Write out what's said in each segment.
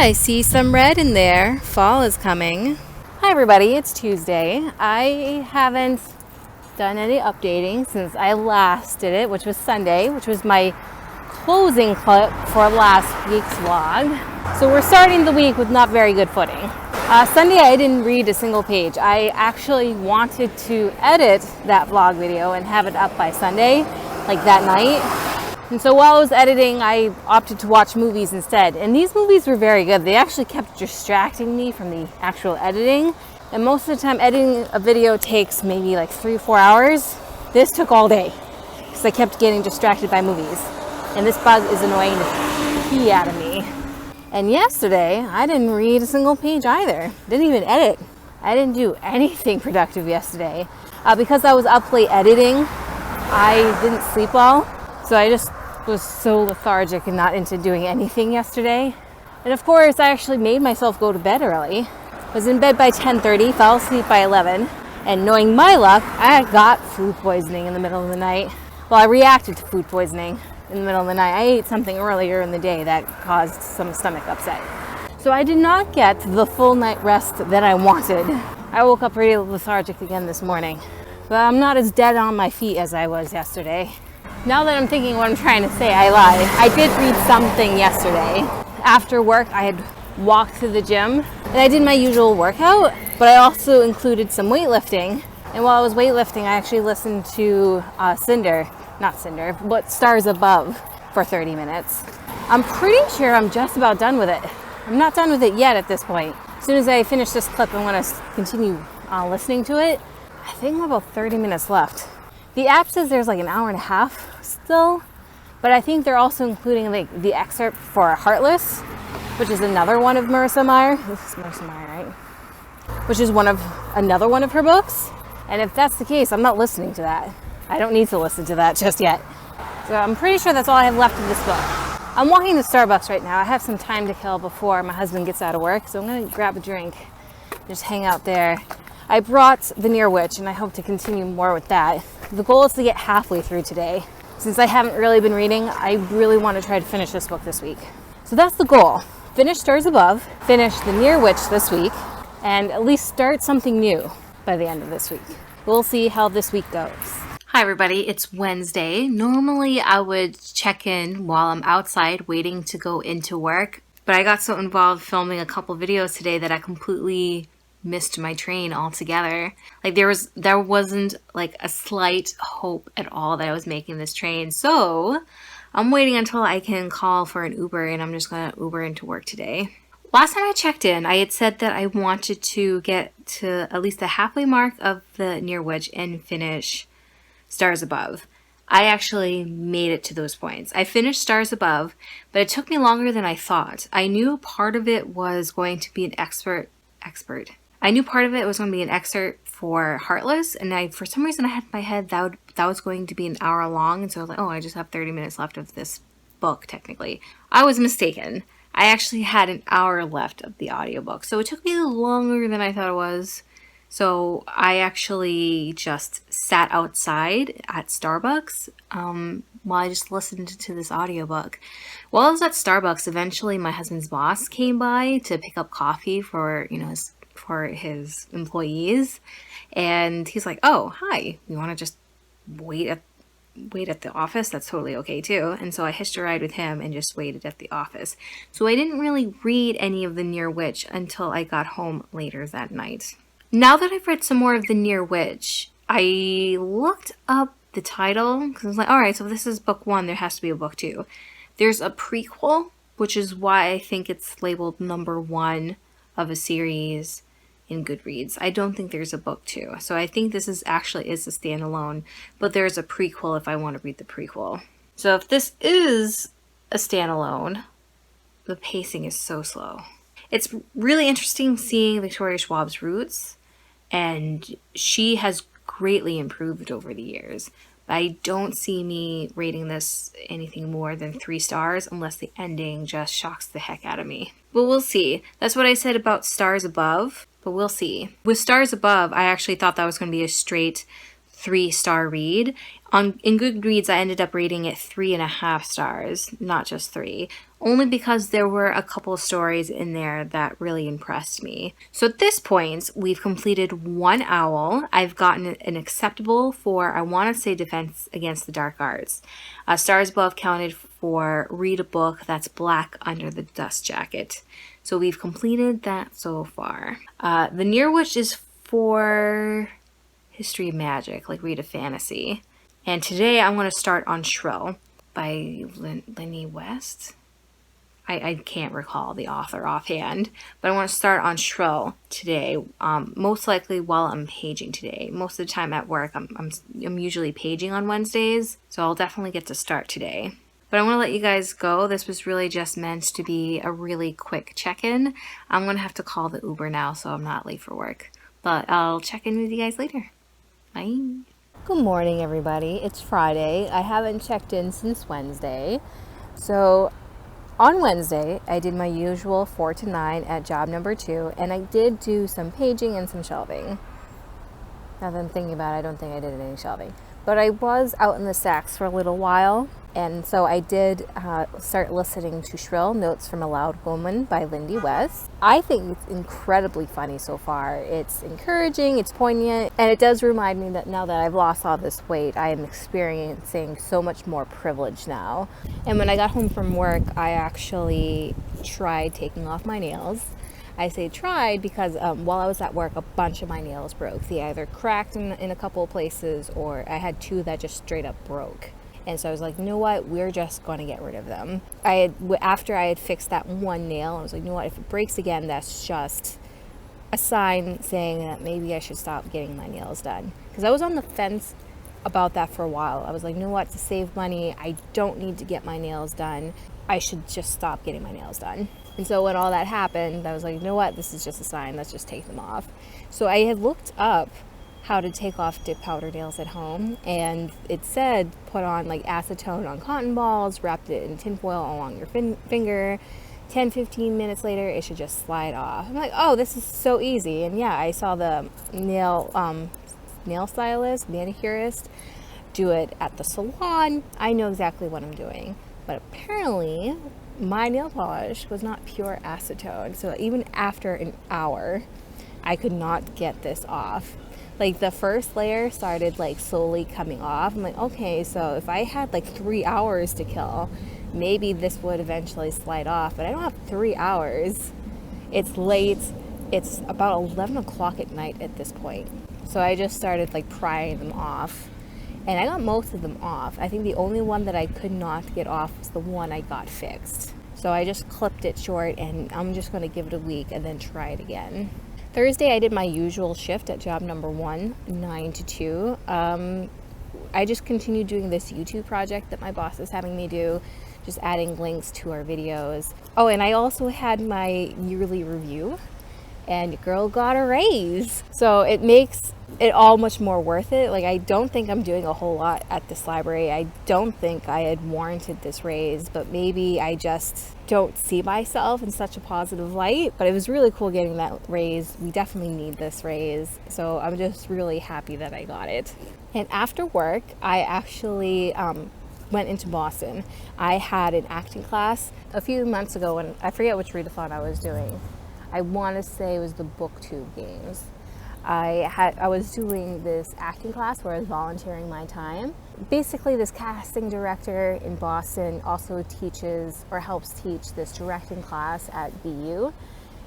I see some red in there. Fall is coming. Hi everybody, it's Tuesday. I haven't done any updating since I last did it, which was Sunday, which was my closing clip for last week's vlog. So we're starting the week with not very good footing. Sunday I didn't read a single page. I actually wanted to edit that vlog video and have it up by Sunday, like that night. And so while I was editing, I opted to watch movies instead. And these movies were very good. They actually kept distracting me from the actual editing. And most of the time, editing a video takes maybe like 3 or 4 hours. This took all day because I kept getting distracted by movies. And this bug is annoying the pee out of me. And yesterday, I didn't read a single page either. Didn't even edit. I didn't do anything productive yesterday. Because I was up late editing, I didn't sleep well. So I just was so lethargic and not into doing anything yesterday. And of course, I actually made myself go to bed early. Was in bed by 10:30, fell asleep by 11. And knowing my luck, I got food poisoning in the middle of the night. Well, I reacted to food poisoning in the middle of the night. I ate something earlier in the day that caused some stomach upset. So I did not get the full night rest that I wanted. I woke up pretty lethargic again this morning. But I'm not as dead on my feet as I was yesterday. Now that I'm thinking what I'm trying to say, I lie. I did read something yesterday. After work, I had walked to the gym and I did my usual workout, but I also included some weightlifting. And while I was weightlifting, I actually listened to Stars Above for 30 minutes. I'm pretty sure I'm just about done with it. I'm not done with it yet at this point. As soon as I finish this clip, I'm going to continue listening to it. I think I'm about 30 minutes left. The app says there's like an hour and a half still, but I think they're also including like the excerpt for Heartless, which is another one of Marissa Meyer. This is Marissa Meyer, right? Which is another one of her books. And if that's the case, I'm not listening to that. I don't need to listen to that just yet. So I'm pretty sure that's all I have left of this book. I'm walking to Starbucks right now. I have some time to kill before my husband gets out of work, so I'm gonna grab a drink, just hang out there. I brought The Near Witch, and I hope to continue more with that. The goal is to get halfway through today. Since I haven't really been reading, I really want to try to finish this book this week. So that's the goal. Finish Stars Above, finish The Near Witch this week, and at least start something new by the end of this week. We'll see how this week goes. Hi everybody, it's Wednesday. Normally I would check in while I'm outside waiting to go into work, but I got so involved filming a couple videos today that I completely missed my train altogether. Like there wasn't like a slight hope at all that I was making this train. So I'm waiting until I can call for an Uber, and I'm just gonna Uber into work today. Last time I checked in, I had said that I wanted to get to at least the halfway mark of The Near Witch and finish Stars Above. I actually made it to those points. I finished Stars Above, but it took me longer than I thought. I knew part of it was going to be an excerpt for Heartless, and for some reason I had in my head that was going to be an hour long, and so I was like, oh, I just have 30 minutes left of this book, technically. I was mistaken. I actually had an hour left of the audiobook, so it took me longer than I thought it was. So I actually just sat outside at Starbucks while I just listened to this audiobook. While I was at Starbucks, eventually my husband's boss came by to pick up coffee for his employees, and he's like, oh, hi, you want to just wait at the office? That's totally okay too. And so I hitched a ride with him and just waited at the office. So I didn't really read any of The Near Witch until I got home later that night. Now that I've read some more of The Near Witch, I looked up the title because I was like, all right, so if this is book 1, there has to be a book 2. There's a prequel, which is why I think it's labeled number 1 of a series in Goodreads. I don't think there's a book 2. So I think this is a standalone, but there's a prequel if I want to read the prequel. So if this is a standalone, the pacing is so slow. It's really interesting seeing Victoria Schwab's roots, and she has greatly improved over the years. But I don't see me rating this anything more than 3 stars unless the ending just shocks the heck out of me. But we'll see. That's what I said about Stars Above, but we'll see. With Stars Above, I actually thought that was going to be a straight 3-star read. In Goodreads, I ended up rating it 3.5 stars, not just 3, only because there were a couple of stories in there that really impressed me. So at this point, we've completed one owl. I've gotten an acceptable for, I want to say, Defense Against the Dark Arts. Stars above counted for read a book that's black under the dust jacket. So we've completed that so far. The near which is for History of Magic, like read a fantasy. And today I'm going to start on Shrill by Lenny West. I can't recall the author offhand, but I want to start on Shrill today, most likely while I'm paging today. Most of the time at work, I'm usually paging on Wednesdays, so I'll definitely get to start today. But I want to let you guys go. This was really just meant to be a really quick check-in. I'm going to have to call the Uber now, so I'm not late for work. But I'll check in with you guys later. Bye. Good morning, everybody. It's Friday. I haven't checked in since Wednesday. So on Wednesday, I did my usual 4 to 9 at job number 2, and I did do some paging and some shelving. Now that I'm thinking about it, I don't think I did any shelving. But I was out in the stacks for a little while, and so I did start listening to Shrill, Notes from a Loud Woman by Lindy West. I think it's incredibly funny so far. It's encouraging, it's poignant, and it does remind me that now that I've lost all this weight, I am experiencing so much more privilege now. And when I got home from work, I actually tried taking off my nails. I say tried because while I was at work, a bunch of my nails broke. They either cracked in a couple of places, or I had 2 that just straight up broke. And so I was like, you know what, we're just going to get rid of them. After I had fixed that one nail, I was like, you know what, if it breaks again, that's just a sign saying that maybe I should stop getting my nails done. Because I was on the fence about that for a while. I was like, you know what, to save money, I don't need to get my nails done. I should just stop getting my nails done. And so when all that happened, I was like, you know what, this is just a sign, let's just take them off. So I had looked up how to take off dip powder nails at home, and it said put on like acetone on cotton balls, wrapped it in tinfoil along your finger, 10-15 minutes later it should just slide off. I'm like, oh, this is so easy. And yeah, I saw the nail stylist, manicurist, do it at the salon. I know exactly what I'm doing. But apparently my nail polish was not pure acetone, so even after an hour I could not get this off. Like the first layer started like slowly coming off. I'm like, okay, so if I had like 3 hours to kill, maybe this would eventually slide off, but I don't have 3 hours. It's late. It's about 11 o'clock at night at this point. So I just started like prying them off, and I got most of them off. I think the only one that I could not get off was the one I got fixed. So I just clipped it short, and I'm just going to give it a week and then try it again. Thursday, I did my usual shift at job number 1, 9 to 2. I just continued doing this YouTube project that my boss is having me do, just adding links to our videos. Oh, and I also had my yearly review, and girl got a raise. So it makes it all much more worth it. Like, I don't think I'm doing a whole lot at this library. I don't think I had warranted this raise, but maybe I just don't see myself in such a positive light. But it was really cool getting that raise. We definitely need this raise. So I'm just really happy that I got it. And after work, I actually went into Boston. I had an acting class a few months ago, and I forget which readathon I was doing. I want to say it was the BookTube games. I was doing this acting class where I was volunteering my time. Basically, this casting director in Boston also teaches or helps teach this directing class at BU.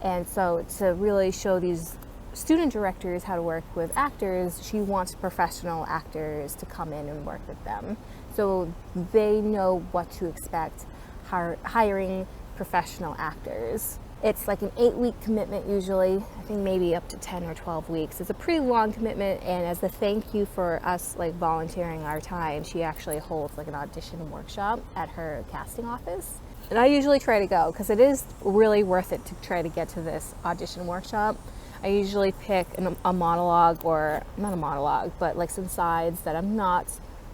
And so to really show these student directors how to work with actors, she wants professional actors to come in and work with them, so they know what to expect hiring professional actors. It's like an 8-week commitment usually. I think maybe up to 10 or 12 weeks. It's a pretty long commitment, and as a thank you for us like volunteering our time, she actually holds like an audition workshop at her casting office. And I usually try to go because it is really worth it to try to get to this audition workshop. I usually pick a monologue, or not a monologue, but like some sides that I'm not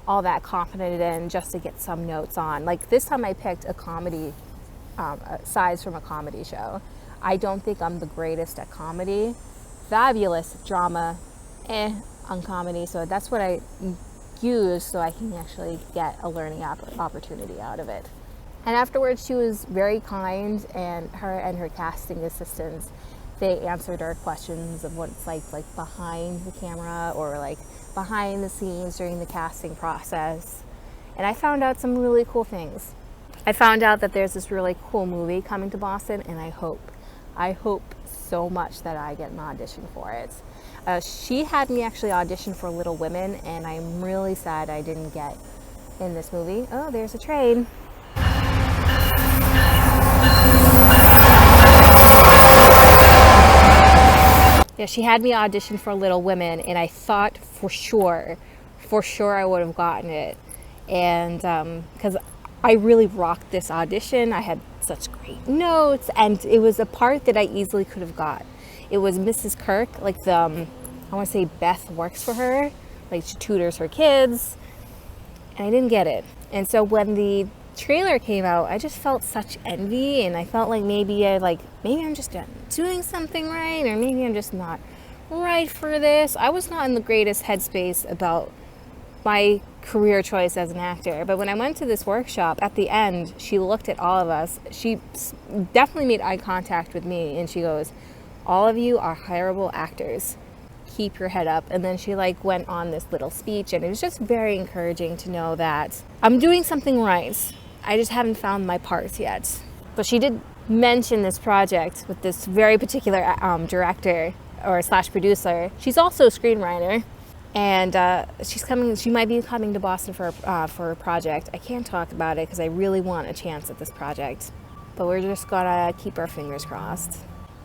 all that confident in, just to get some notes on. Like this time I picked a comedy sides from a comedy show. I don't think I'm the greatest at comedy. Fabulous at drama, on comedy. So that's what I use so I can actually get a learning opportunity out of it. And afterwards, she was very kind, and her casting assistants, they answered our questions of what it's like behind the camera or like behind the scenes during the casting process. And I found out some really cool things. I found out that there's this really cool movie coming to Boston, and I hope so much that I get an audition for it. She had me actually audition for Little Women, and I'm really sad I didn't get in this movie. Oh, there's a train. Yeah, she had me audition for Little Women, and I thought for sure I would have gotten it. And because I really rocked this audition, I had such great notes, and it was a part that I easily could have got. It was Mrs. Kirk, like I want to say Beth works for her, like she tutors her kids, and I didn't get it. And so when the trailer came out, I just felt such envy, and I felt like maybe I'm just doing something right, or maybe I'm just not right for this. I was not in the greatest headspace about my career choice as an actor. But when I went to this workshop, at the end, she looked at all of us. She definitely made eye contact with me, and she goes, "All of you are hireable actors. Keep your head up." And then she went on this little speech, and it was just very encouraging to know that I'm doing something right. I just haven't found my parts yet. But she did mention this project with this very particular director or / producer. She's also a screenwriter, and she might be coming to Boston for a project. I can't talk about it because I really want a chance at this project, but we're just gonna keep our fingers crossed.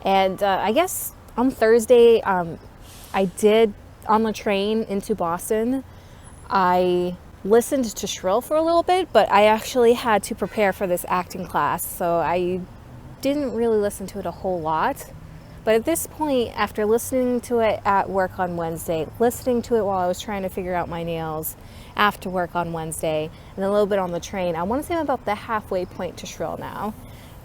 And I guess on Thursday, I did, on the train into Boston, I listened to Shrill for a little bit, but I actually had to prepare for this acting class, so I didn't really listen to it a whole lot. But at this point, after listening to it at work on Wednesday, listening to it while I was trying to figure out my nails after work on Wednesday, and a little bit on the train, I want to say I'm about the halfway point to Shrill now.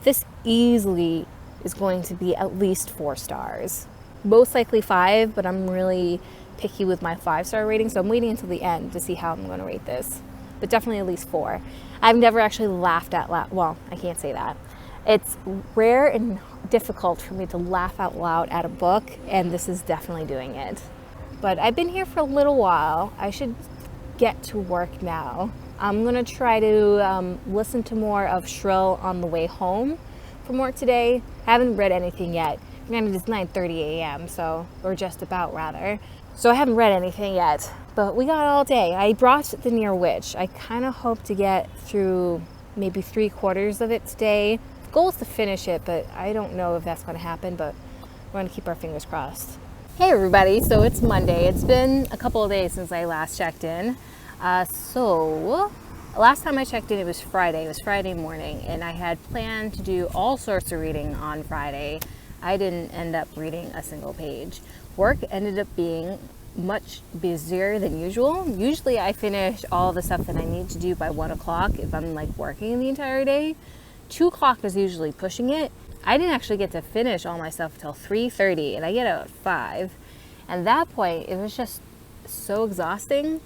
This easily is going to be at least 4 stars. Most likely 5, but I'm really picky with my 5-star rating, so I'm waiting until the end to see how I'm going to rate this. But definitely at least 4. I've never actually laughed out loud. Well, I can't say that. It's rare and difficult for me to laugh out loud at a book, and this is definitely doing it. But I've been here for a little while. I should get to work now. I'm going to try to listen to more of Shrill on the way home from work today. I haven't read anything yet. Granted, it's 9:30 a.m., or just about rather. So I haven't read anything yet, but we got all day. I brought The Near Witch. I kind of hope to get through maybe 3/4 of it today. The goal is to finish it, but I don't know if that's going to happen, but we're going to keep our fingers crossed. Hey everybody, so it's Monday. It's been a couple of days since I last checked in. So last time I checked in, it was Friday. It was Friday morning, and I had planned to do all sorts of reading on Friday. I didn't end up reading a single page. Work ended up being much busier than usual. Usually I finish all the stuff that I need to do by 1 o'clock if I'm working the entire day. 2 o'clock is usually pushing it. I didn't actually get to finish all my stuff until 3:30, and I get out at 5. And at that point, it was just so exhausting.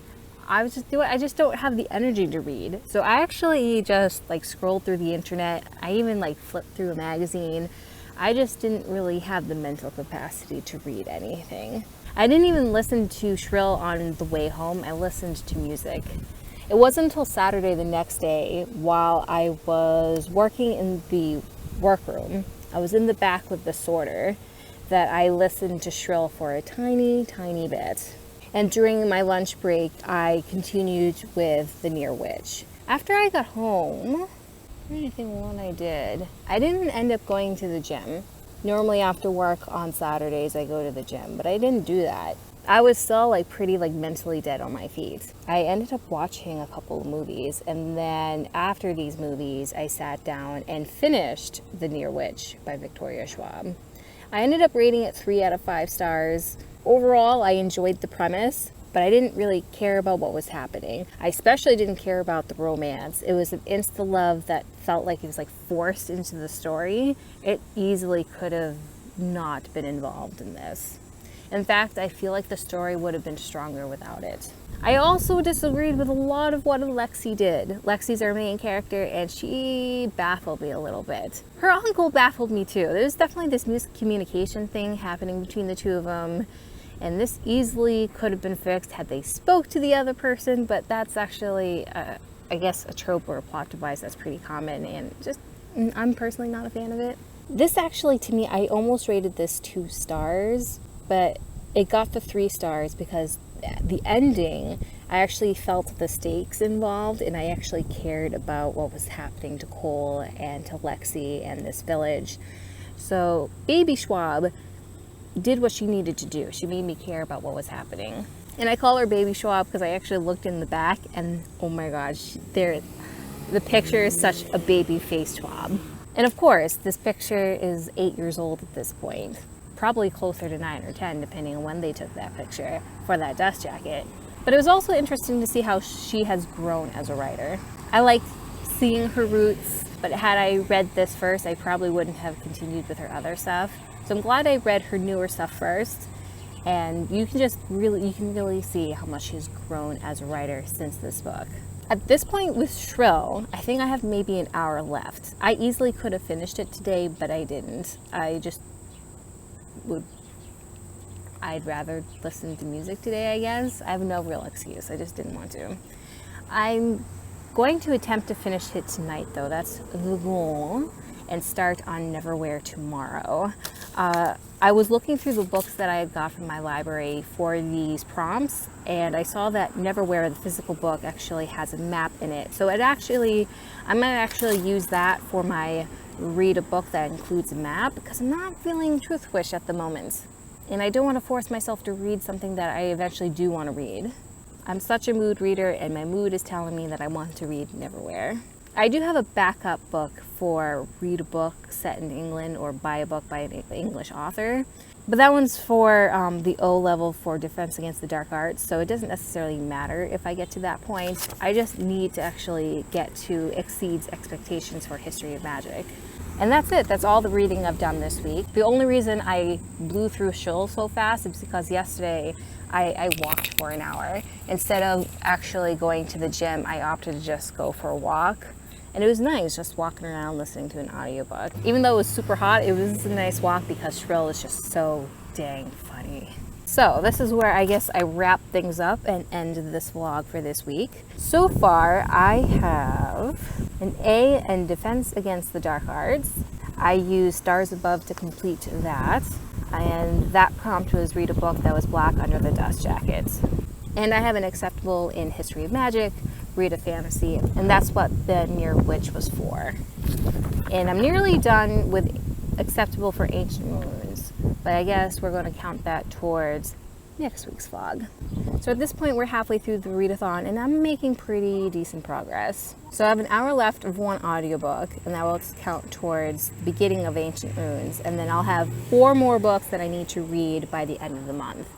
I just don't have the energy to read. So I actually just scrolled through the internet. I even flipped through a magazine. I just didn't really have the mental capacity to read anything. I didn't even listen to Shrill on the way home. I listened to music. It wasn't until Saturday the next day, while I was working in the workroom, I was in the back with the sorter, that I listened to Shrill for a tiny, tiny bit. And during my lunch break, I continued with The Near Witch. After I got home, anything one I did. I didn't end up going to the gym. Normally after work on Saturdays I go to the gym, but I didn't do that. I was still pretty mentally dead on my feet. I ended up watching a couple of movies, and then after these movies I sat down and finished The Near Witch by Victoria Schwab. I ended up rating it 3 out of 5 stars. Overall, I enjoyed the premise, but I didn't really care about what was happening. I especially didn't care about the romance. It was an insta-love that felt like it was forced into the story. It easily could have not been involved in this. In fact, I feel like the story would have been stronger without it. I also disagreed with a lot of what Lexi did. Lexi's our main character, and she baffled me a little bit. Her uncle baffled me too. There's definitely this miscommunication thing happening between the two of them, and this easily could have been fixed had they spoke to the other person, but that's actually, I guess, a trope or a plot device that's pretty common, and just, I'm personally not a fan of it. This actually, to me, I almost rated this 2 stars, but it got the 3 stars because the ending, I actually felt the stakes involved, and I actually cared about what was happening to Cole and to Lexi and this village. So Baby Schwab did what she needed to do. She made me care about what was happening. And I call her Baby Schwab because I actually looked in the back, and oh my gosh, the picture is such a baby faced Schwab. And of course, this picture is 8 years old at this point. Probably closer to 9 or 10, depending on when they took that picture for that dust jacket. But it was also interesting to see how she has grown as a writer. I like seeing her roots, but had I read this first, I probably wouldn't have continued with her other stuff. So I'm glad I read her newer stuff first, and you can really see how much she's grown as a writer since this book. At this point with Shrill, I think I have maybe an hour left. I easily could have finished it today, but I didn't. I'd rather listen to music today, I guess. I have no real excuse. I just didn't want to. I'm going to attempt to finish it tonight, though. That's the goal, and start on Neverwhere tomorrow. I was looking through the books that I got from my library for these prompts, and I saw that Neverwhere, the physical book, actually has a map in it. So I might actually use that for my read a book that includes a map, because I'm not feeling Truthwish at the moment. And I don't want to force myself to read something that I eventually do want to read. I'm such a mood reader, and my mood is telling me that I want to read Neverwhere. I do have a backup book for read a book set in England or buy a book by an English author. But that one's for the O level for Defense Against the Dark Arts, so it doesn't necessarily matter if I get to that point. I just need to actually get to Exceeds Expectations for History of Magic. And that's it. That's all the reading I've done this week. The only reason I blew through Shul so fast is because yesterday I walked for an hour. Instead of actually going to the gym, I opted to just go for a walk. And it was nice just walking around listening to an audiobook. Even though it was super hot, it was a nice walk because Shrill is just so dang funny. So this is where I guess I wrap things up and end this vlog for this week. So far, I have an A in Defense Against the Dark Arts. I used Stars Above to complete that. And that prompt was read a book that was black under the dust jacket. And I have an acceptable in History of Magic, read a fantasy, and that's what the Near Witch was for. And I'm nearly done with acceptable for Ancient Runes, but I guess we're going to count that towards next week's vlog. So at this point, we're halfway through the readathon, and I'm making pretty decent progress. So I have an hour left of one audiobook, and that will count towards the beginning of Ancient Runes, and then I'll have 4 more books that I need to read by the end of the month,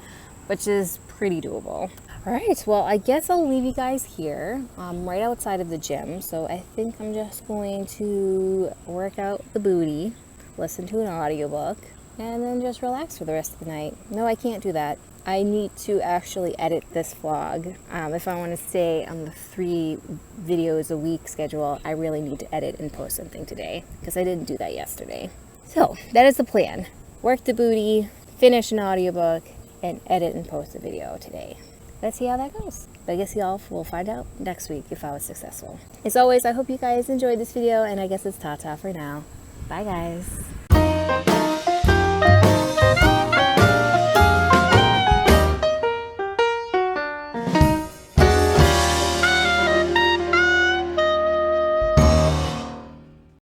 which is pretty doable. All right, well, I guess I'll leave you guys here. I'm right outside of the gym, so I think I'm just going to work out the booty, listen to an audiobook, and then just relax for the rest of the night. No, I can't do that. I need to actually edit this vlog. If I want to stay on the 3 videos a week schedule, I really need to edit and post something today, because I didn't do that yesterday. So that is the plan. Work the booty, finish an audiobook, and edit and post a video today. Let's see how that goes. But I guess y'all will find out next week if I was successful. As always, I hope you guys enjoyed this video, and I guess it's ta-ta for now. Bye, guys.